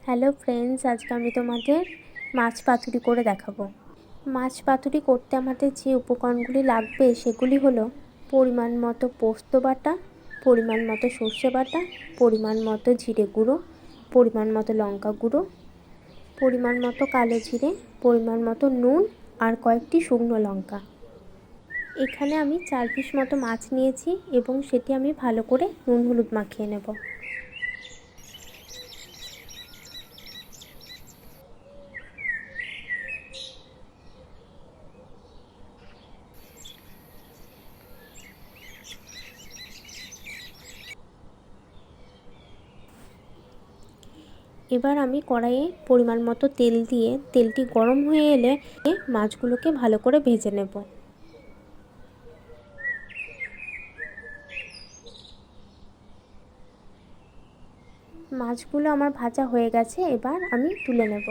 Hello friends, আজকে আমি তোমাদের মাছ পাতুরি করে দেখাবো। মাছ পাতুরি করতে আমাদের যে উপকরণগুলি লাগবে সেগুলি হলো পরিমাণ মতো পোস্ত বাটা, পরিমাণ মতো সর্ষে বাটা, পরিমাণ মতো জিরে গুঁড়ো, পরিমাণ মতো লঙ্কা গুঁড়ো, পরিমাণ মতো কালো জিরে, পরিমাণ মতো নুন আর কয়েকটি শুকনো লঙ্কা। এখানে আমি 4 পিস মতো মাছ নিয়েছি এবং সেটি আমি ভালো করে নুন হলুদ মাখিয়ে নেব। এবার আমি কড়াইয়ে পরিমাণ মতো তেল দিয়ে তেলটি গরম হয়ে এলে মাছগুলোকে ভালো করে ভেজে নেব। মাছগুলো আমার ভাজা হয়ে গেছে, এবার আমি তুলে নেব।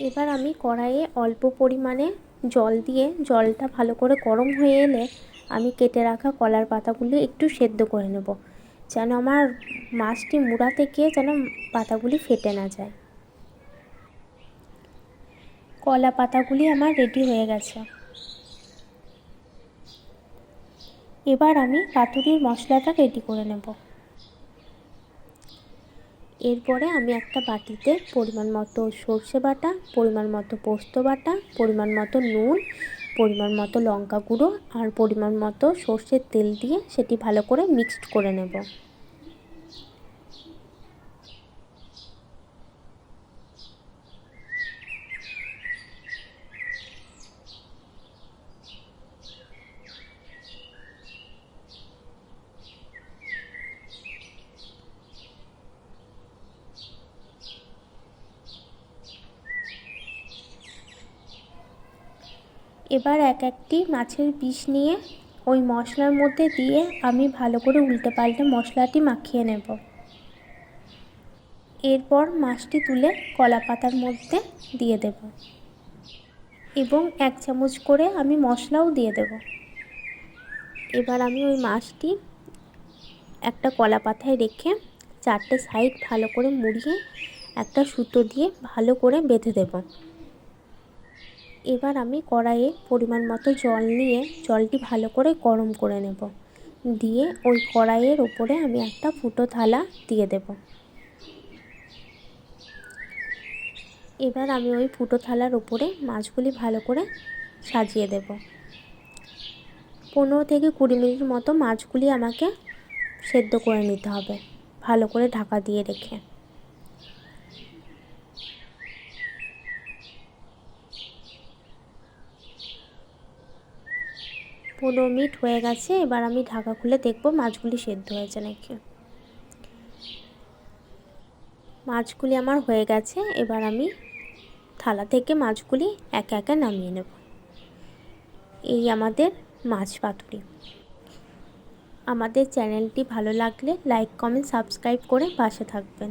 এবার আমি কড়াইয়ে অল্প পরিমাণে জল দিয়ে জলটা ভালো করে গরম হয়ে এলে আমি কেটে রাখা কলার পাতাগুলি একটু সেদ্ধ করে নেব, যেন আমার মাছটি মুড়া থেকে যেন পাতাগুলি ফেটে না যায়। কলা পাতাগুলি আমার রেডি হয়ে গেছে। এবার আমি পাতুরির মশলাটা রেডি করে নেব। এরপরে আমি একটা বাটিতে পরিমাণ মতো সর্ষে বাটা, পরিমাণ মতো পোস্ত বাটা, পরিমাণ মতো নুন, পরিমাণ মতো লঙ্কা গুঁড়ো আর পরিমাণ মতো সর্ষের তেল দিয়ে সেটি ভালো করে মিক্সড করে নেব। এবার এক একটি মাছের পিস নিয়ে ওই মশলার মধ্যে দিয়ে আমি ভালো করে উল্টে পাল্টে মশলাটি মাখিয়ে নেব। এরপর মাছটি তুলে কলা পাতার মধ্যে দিয়ে দেব এবং 1 চামচ করে আমি মশলাও দিয়ে দেব। এবার আমি ওই মাছটি একটা কলা পাতায় রেখে 4টে সাইড ভালো করে মুড়িয়ে একটা সুতো দিয়ে ভালো করে বেঁধে দেব। এবার আমি কড়াইয়ে পরিমাণ মতো জল নিয়ে জলটি ভালো করে গরম করে নেব, দিয়ে ওই কড়াইয়ের ওপরে আমি একটা ফুটো থালা দিয়ে দেব। এবার আমি ওই ফুটো থালার ওপরে মাছগুলি ভালো করে সাজিয়ে দেব। 15 থেকে 20 মিনিট মতো মাছগুলি আমাকে সেদ্ধ করে নিতে হবে, ভালো করে ঢাকা দিয়ে রেখে। 15 মিনিট হয়ে গেছে, এবার আমি ঢাকা খুলে দেখব মাছগুলি সেদ্ধ হয়েছে নাকি। মাছগুলি আমার হয়ে গেছে, এবার আমি থালা থেকে মাছগুলি একে একে নামিয়ে নেব। এই আমাদের মাছ পাতুরি। আমাদের চ্যানেলটি ভালো লাগলে লাইক, কমেন্ট, সাবস্ক্রাইব করে পাশে থাকবেন।